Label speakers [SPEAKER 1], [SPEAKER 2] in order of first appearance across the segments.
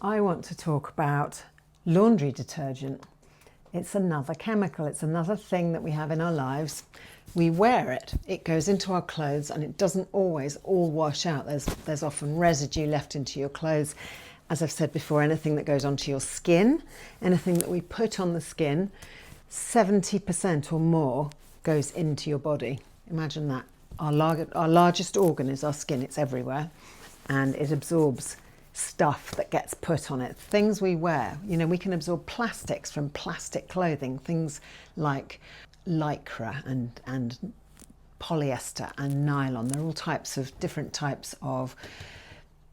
[SPEAKER 1] I want to talk about laundry detergent. It's another chemical, it's another thing that we have in our lives. We wear it, it goes into our clothes, and it doesn't always all wash out. There's often residue left into your clothes. As I've said before, anything that goes onto your skin, anything that we put on the skin, 70% or more goes into your body. Imagine that. Our largest organ is our skin. It's everywhere, and it absorbs stuff that gets put on it. Things we wear, you know, we can absorb plastics from plastic clothing, things like lycra and polyester and nylon. They're all different types of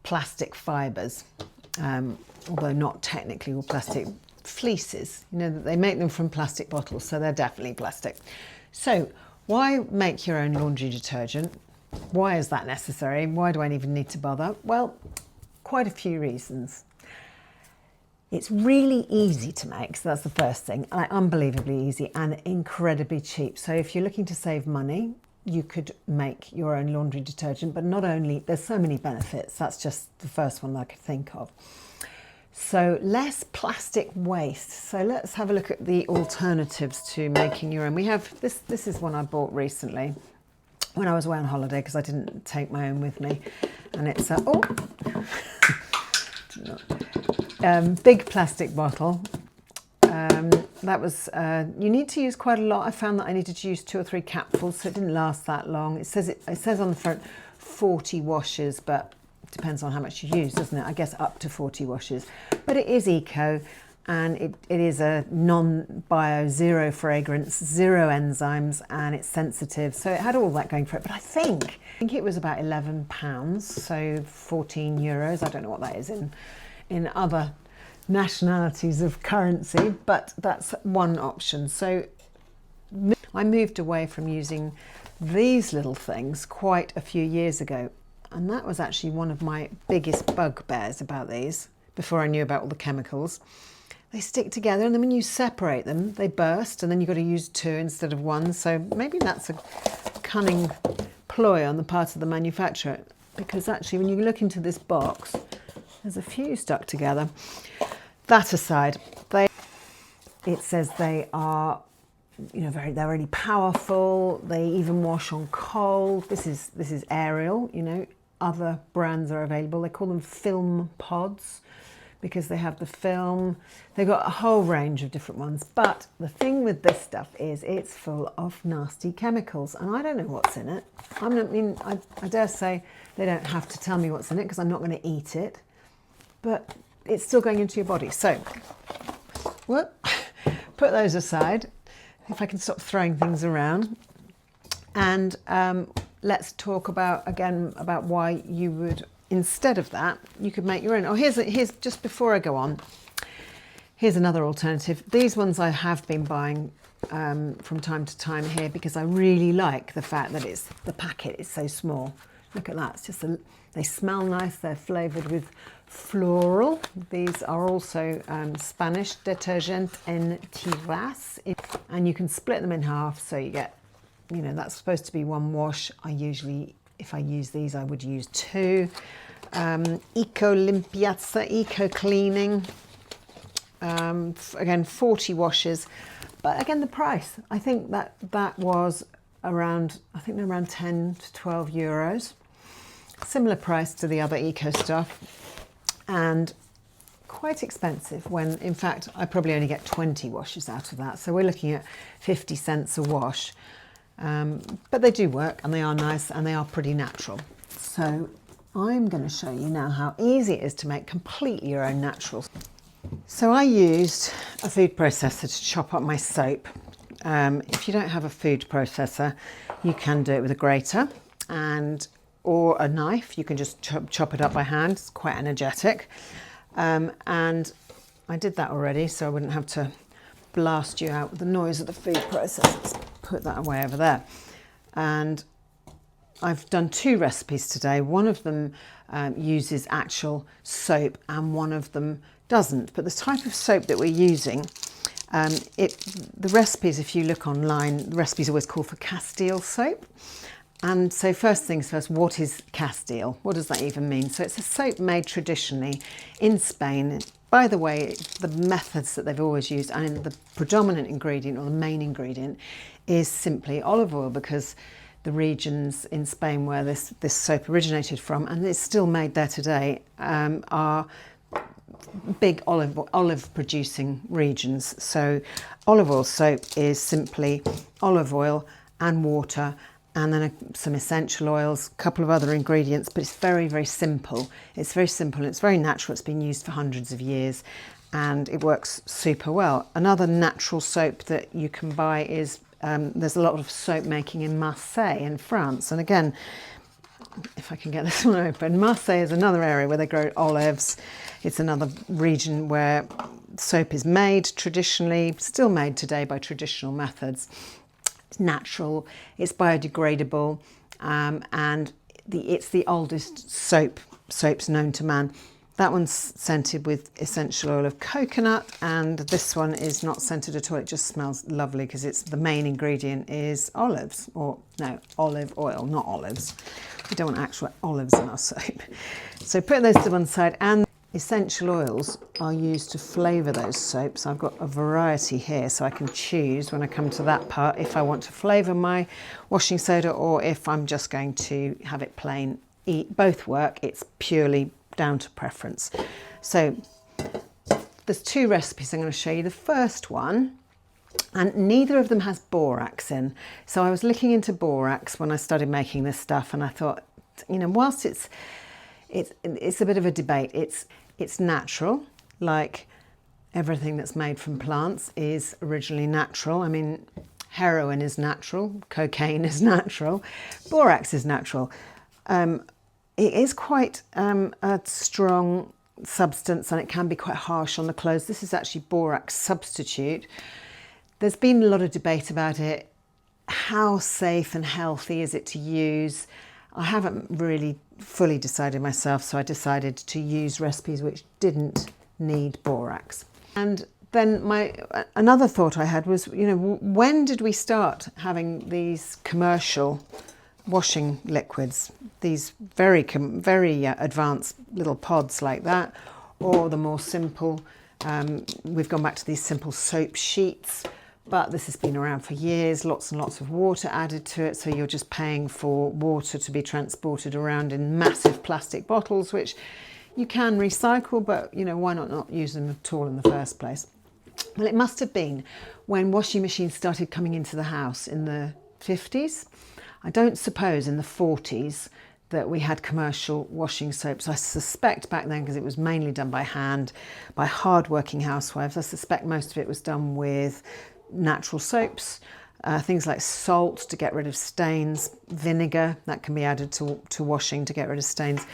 [SPEAKER 1] plastic fibres, although not technically all plastic. Fleeces, you know, that they make them from plastic bottles, so they're definitely plastic. So why make your own laundry detergent? Why is that necessary? Why do I even need to bother? Well, quite a few reasons. It's really easy to make, so that's the first thing. Unbelievably easy and incredibly cheap. So if you're looking to save money, you could make your own laundry detergent, but not only, there's so many benefits. That's just the first one that I could think of. So less plastic waste. So let's have a look at the alternatives to making your own. We have this. This is one I bought recently when I was away on holiday because I didn't take my own with me, and it's a big plastic bottle. That was you need to use quite a lot. I found that I needed to use 2 or 3 capfuls, so it didn't last that long. It says on the front 40 washes, but depends on how much you use, doesn't it? I guess up to 40 washes. But it is eco, and it is a non-bio, zero fragrance, 0 enzymes, and it's sensitive. So it had all that going for it. But I think it was about £11, so 14 euros. I don't know what that is in other nationalities of currency, but that's one option. So I moved away from using these little things quite a few years ago. And that was actually one of my biggest bugbears about these, before I knew about all the chemicals. They stick together, and then when you separate them, they burst, and then you've got to use 2 instead of 1. So maybe that's a cunning ploy on the part of the manufacturer, because actually when you look into this box, there's a few stuck together. That aside, it says they are, you know, they're really powerful. They even wash on cold. This is Ariel, you know. Other brands are available. They call them film pods because they have the film. They've got a whole range of different ones. But the thing with this stuff is it's full of nasty chemicals, and I don't know what's in it. I dare say they don't have to tell me what's in it because I'm not going to eat it. But it's still going into your body. So, put those aside. If I can stop throwing things around, and let's talk about why you would, instead of that, you could make your own. Oh, here's just before I go on, here's another alternative. These ones I have been buying from time to time here because I really like the fact that the packet is so small. Look at that. It's just they smell nice. They're flavoured with floral. These are also Spanish, Detergent en tiras, and you can split them in half, so you get, you know, that's supposed to be 1 wash. If I use these, I would use 2. Eco Limpieza, eco cleaning. Again, 40 washes, but again the price. I think that was around, they're around 10 to 12 euros. Similar price to the other eco stuff, and quite expensive when in fact I probably only get 20 washes out of that. So we're looking at 50 cents a wash, but they do work, and they are nice, and they are pretty natural. So I'm going to show you now how easy it is to make completely your own naturals. So I used a food processor to chop up my soap. If you don't have a food processor, you can do it with a grater or a knife. You can just chop it up by hand. It's quite energetic. And I did that already, so I wouldn't have to blast you out with the noise of the food processor. Let's put that away over there. And I've done 2 recipes today. One of them uses actual soap and one of them doesn't. But the type of soap that we're using, the recipes, if you look online, the recipes always call for Castile soap. And so first things first, what is Castile? What does that even mean? So it's a soap made traditionally in Spain. By the way, the methods that they've always used, and the predominant ingredient or the main ingredient is simply olive oil, because the regions in Spain where this soap originated from, and it's still made there today, are big olive producing regions. So olive oil soap is simply olive oil and water, and then some essential oils, a couple of other ingredients, but it's very, very simple. It's very simple, it's very natural, it's been used for hundreds of years, and it works super well. Another natural soap that you can buy is, there's a lot of soap making in Marseille in France, and again, if I can get this one open, Marseille is another area where they grow olives. It's another region where soap is made traditionally, still made today by traditional methods. It's natural, it's biodegradable, and it's the oldest soaps known to man. That one's scented with essential oil of coconut, and this one is not scented at all. It just smells lovely because it's the main ingredient is olives, or no, olive oil, not olives. We don't want actual olives in our soap. So put those to one side, and essential oils are used to flavour those soaps. I've got a variety here, so I can choose when I come to that part if I want to flavour my washing soda or if I'm just going to have it plain. Both work, it's purely down to preference. So there's two recipes I'm going to show you. The first one, and neither of them has borax in. So I was looking into borax when I started making this stuff, and I thought, you know, whilst it's a bit of a debate, it's natural, like everything that's made from plants is originally natural. I mean, heroin is natural, cocaine is natural, borax is natural. It is quite a strong substance, and it can be quite harsh on the clothes. This is actually borax substitute. There's been a lot of debate about it. How safe and healthy is it to use? I haven't really fully decided myself, so I decided to use recipes which didn't need borax. And then another thought I had was, you know, when did we start having these commercial washing liquids, these very advanced little pods like that, or the more simple, we've gone back to these simple soap sheets, but this has been around for years, lots and lots of water added to it, so you're just paying for water to be transported around in massive plastic bottles, which you can recycle, but you know, why not use them at all in the first place? Well, it must have been when washing machines started coming into the house in the 50s. I don't suppose in the 40s that we had commercial washing soaps. I suspect back then, because it was mainly done by hand, by hard-working housewives, I suspect most of it was done with natural soaps, things like salt to get rid of stains, vinegar that can be added to washing to get rid of stains.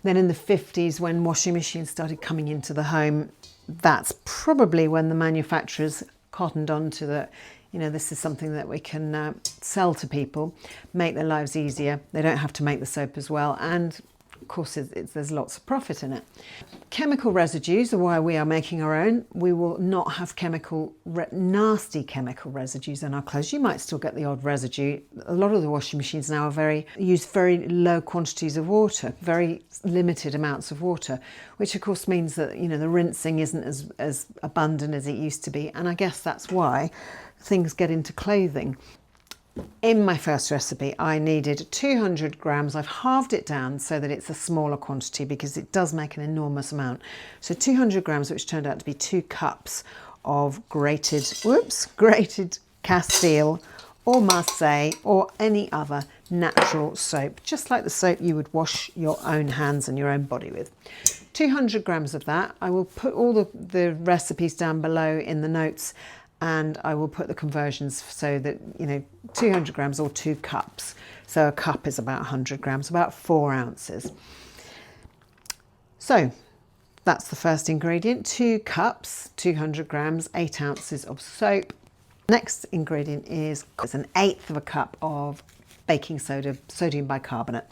[SPEAKER 1] Then in the 50s, when washing machines started coming into the home, that's probably when the manufacturers cottoned on to the, you know, this is something that we can sell to people, make their lives easier. They don't have to make the soap as well, and of course there's lots of profit in it. Chemical residues are why we are making our own. We will not have nasty chemical residues in our clothes. You might still get the odd residue. A lot of the washing machines now use very low quantities of water, very limited amounts of water, which of course means that, you know, the rinsing isn't as abundant as it used to be, and I guess that's why things get into clothing. In my first recipe, I needed 200 grams. I've halved it down so that it's a smaller quantity because it does make an enormous amount. So 200 grams, which turned out to be 2 cups of grated Castile or Marseille or any other natural soap, just like the soap you would wash your own hands and your own body with. 200 grams of that. I will put all the recipes down below in the notes, and I will put the conversions so that, you know, 200 grams or 2 cups. So a cup is about 100 grams, about 4 ounces. So that's the first ingredient, 2 cups, 200 grams, 8 ounces of soap. Next ingredient is 1/8 of a cup of baking soda, sodium bicarbonate.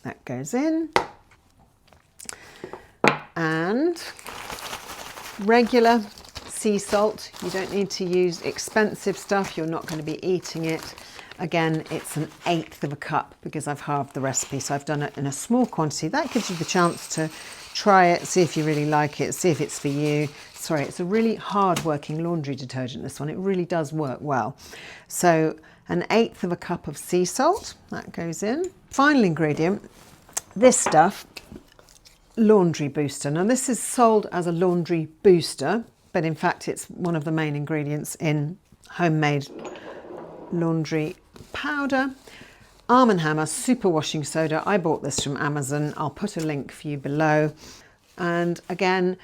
[SPEAKER 1] That goes in. And regular sea salt. You don't need to use expensive stuff. You're not going to be eating it. Again, it's 1/8 of a cup because I've halved the recipe, so I've done it in a small quantity. That gives you the chance to try it, see if you really like it, see if it's for you. Sorry, it's a really hard-working laundry detergent, this one. It really does work well. So 1/8 of a cup of sea salt, that goes in. Final ingredient, this stuff, laundry booster. Now this is sold as a laundry booster, but in fact it's one of the main ingredients in homemade laundry powder. Arm & Hammer super washing soda. I bought this from Amazon. I'll put a link for you below. And again,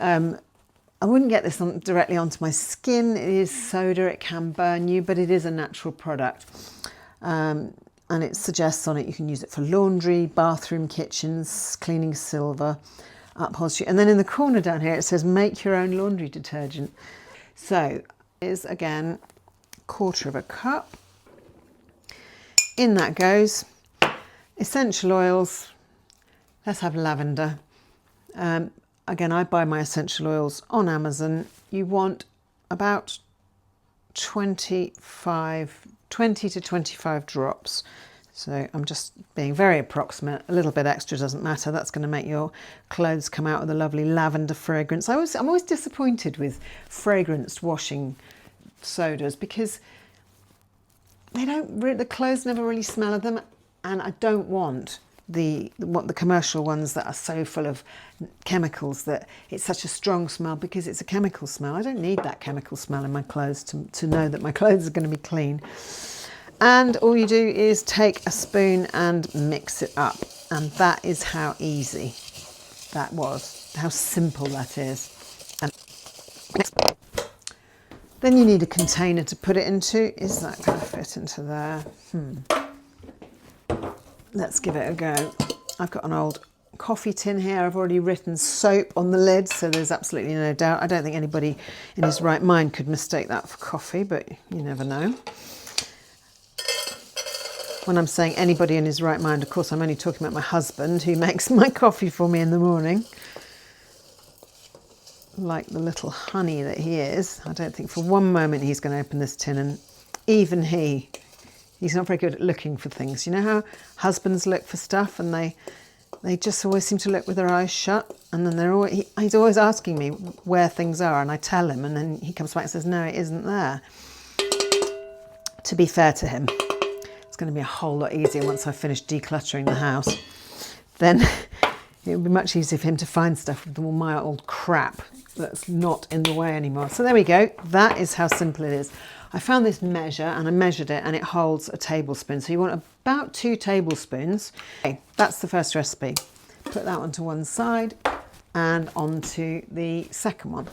[SPEAKER 1] I wouldn't get this directly onto my skin. It is soda, it can burn you, but it is a natural product. And it suggests on it you can use it for laundry, bathroom, kitchens, cleaning silver, upholstery. And then in the corner down here it says make your own laundry detergent. So is again 1/4 of a cup. In that goes essential oils. Let's have lavender. Again, I buy my essential oils on Amazon. You want about 20 to 25 drops. So I'm just being very approximate. A little bit extra doesn't matter. That's going to make your clothes come out with a lovely lavender fragrance. I'm always disappointed with fragranced washing sodas because the clothes never really smell of them, and I don't want the commercial ones that are so full of chemicals that it's such a strong smell because it's a chemical smell. I don't need that chemical smell in my clothes to know that my clothes are going to be clean. And all you do is take a spoon and mix it up, and that is how easy that was, how simple that is. And then you need a container to put it into. Is that going to fit into there? Let's give it a go. I've got an old coffee tin here. I've already written soap on the lid, so there's absolutely no doubt. I don't think anybody in his right mind could mistake that for coffee, but you never know. When I'm saying anybody in his right mind, of course, I'm only talking about my husband who makes my coffee for me in the morning. Like the little honey that he is, I don't think for one moment he's going to open this tin, and even he's not very good at looking for things. You know how husbands look for stuff and they just always seem to look with their eyes shut, and then he's always asking me where things are, and I tell him, and then he comes back and says, no, it isn't there. To be fair to him, it's going to be a whole lot easier once I've finished decluttering the house. Then it would be much easier for him to find stuff with all my old crap that's not in the way anymore. So there we go. That is how simple it is. I found this measure and I measured it, and it holds a tablespoon. So you want about 2 tablespoons. Okay, that's the first recipe. Put that one to one side and onto the second one.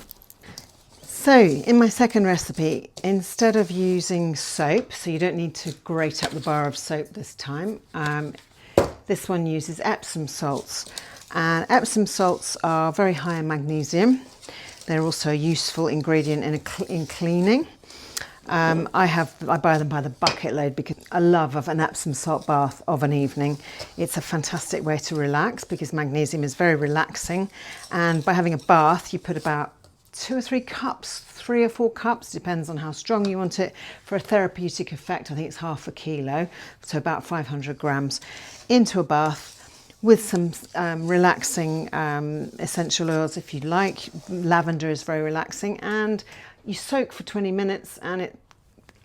[SPEAKER 1] So in my second recipe, instead of using soap, so you don't need to grate up the bar of soap this time, this one uses Epsom salts. And Epsom salts are very high in magnesium. They're also a useful ingredient in cleaning. I buy them by the bucket load because I love an Epsom salt bath of an evening. It's a fantastic way to relax because magnesium is very relaxing. And by having a bath, you put about 2 or 3 cups, 3 or 4 cups, depends on how strong you want it. For a therapeutic effect, I think it's half a kilo, so about 500 grams, into a bath with some relaxing essential oils if you like. Lavender is very relaxing, and you soak for 20 minutes, and it,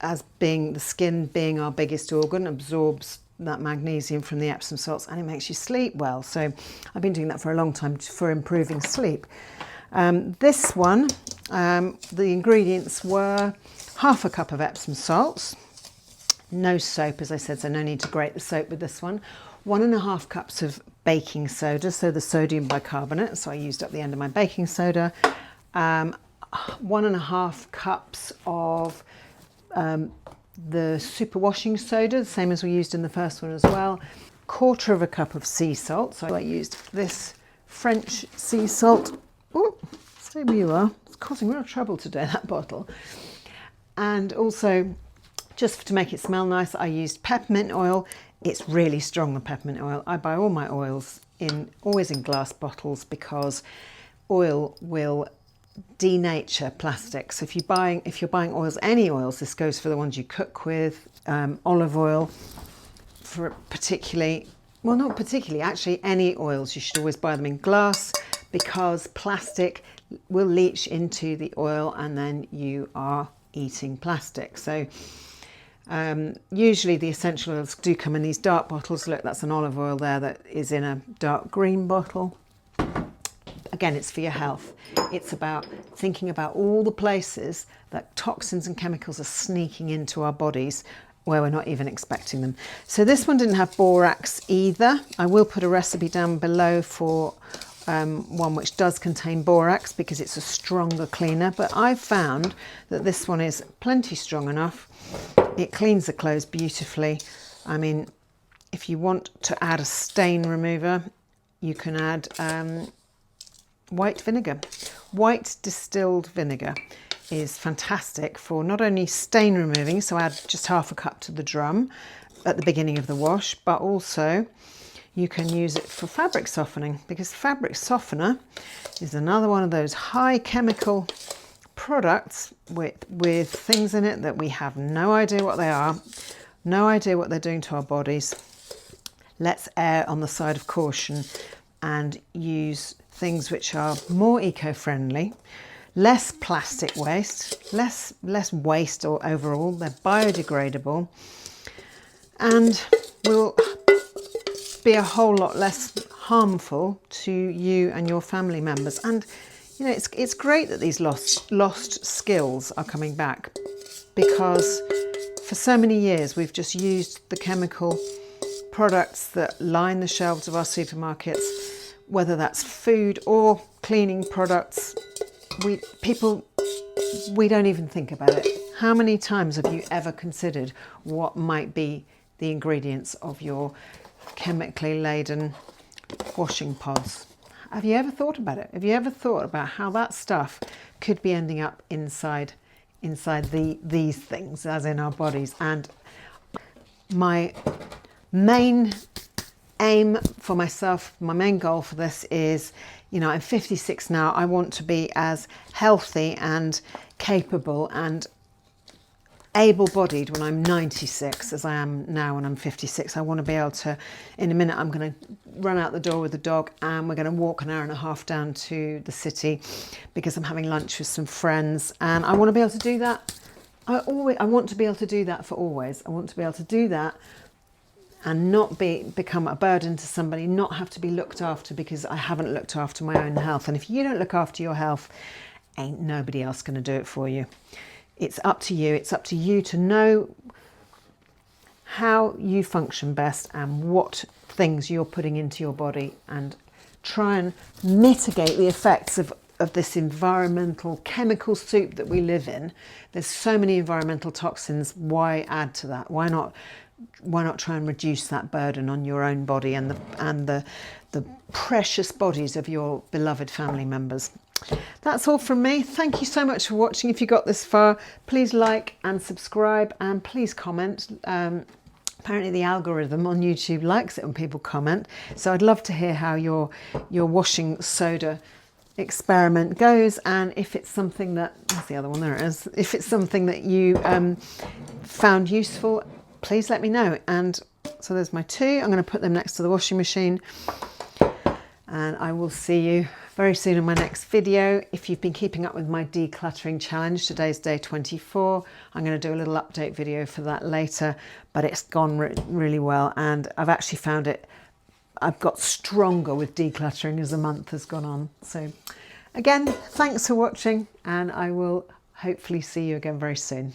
[SPEAKER 1] as being the skin being our biggest organ, absorbs that magnesium from the Epsom salts, and it makes you sleep well. So I've been doing that for a long time for improving sleep. This one, the ingredients were half a cup of Epsom salts, no soap as I said, so no need to grate the soap with this one. 1.5 cups of baking soda, so the sodium bicarbonate, so I used up the end of my baking soda. 1.5 cups of the super washing soda, the same as we used in the first one as well. 1/4 cup of sea salt, so I used this French sea salt. Oh, stay where you are. It's causing real trouble today, that bottle. And also, just to make it smell nice, I used peppermint oil. It's really strong, the peppermint oil. I buy all my oils always in glass bottles because oil will denature plastic. So if you're buying oils, any oils, this goes for the ones you cook with, olive oil, for particularly, well, not particularly, actually any oils, you should always buy them in glass, because plastic will leach into the oil and then you are eating plastic. So usually the essential oils do come in these dark bottles. Look, that's an olive oil there that is in a dark green bottle. Again, it's for your health. It's about thinking about all the places that toxins and chemicals are sneaking into our bodies where we're not even expecting them. So this one didn't have borax either. I will put a recipe down below for one which does contain borax, because it's a stronger cleaner, but I've found that this one is plenty strong enough. It cleans the clothes beautifully. I mean, if you want to add a stain remover, you can add white vinegar. White distilled vinegar is fantastic for not only stain removing, so add just half a cup to the drum at the beginning of the wash, but also you can use it for fabric softening, because fabric softener is another one of those high chemical products with things in it that we have no idea what they are, no idea what they're doing to our bodies. Let's err on the side of caution and use things which are more eco-friendly, less plastic waste, less waste or overall. They're biodegradable and will be a whole lot less harmful to you and your family members. And you know, it's great that these lost skills are coming back, because for so many years we've just used the chemical products that line the shelves of our supermarkets, whether that's food or cleaning products. We don't even think about it. How many times have you ever considered what might be the ingredients of your chemically laden washing pods? Have you ever thought about it? Have you ever thought about how that stuff could be ending up inside these things, as in our bodies? And my main aim for myself, my main goal for this is, you know, I'm 56 now. I want to be as healthy and capable and able-bodied when I'm 96 as I am now when I'm 56. I want to be able to, in a minute, I'm going to run out the door with the dog and we're going to walk an hour and a half down to the city because I'm having lunch with some friends, and I want to be able to do that. I want to be able to do that for always. I want to be able to do that and not become a burden to somebody, not have to be looked after because I haven't looked after my own health. And if you don't look after your health, ain't nobody else going to do it for you. It's up to you. It's up to you to know how you function best and what things you're putting into your body, and try and mitigate the effects of this environmental chemical soup that we live in. There's so many environmental toxins. Why add to that? Why not try and reduce that burden on your own body and the precious bodies of your beloved family members? That's all from me. Thank you so much for watching. If you got this far, please like and subscribe, and please comment. Apparently the algorithm on YouTube likes it when people comment, so I'd love to hear how your washing soda experiment goes, and if it's something that, where's the other one, there it is, if it's something that you found useful, please let me know. And so there's my two. I'm going to put them next to the washing machine, and I will see you very soon in my next video. If you've been keeping up with my decluttering challenge, today's day 24. I'm going to do a little update video for that later, but it's gone really well, and I've actually found I've got stronger with decluttering as the month has gone on. So again, thanks for watching, and I will hopefully see you again very soon.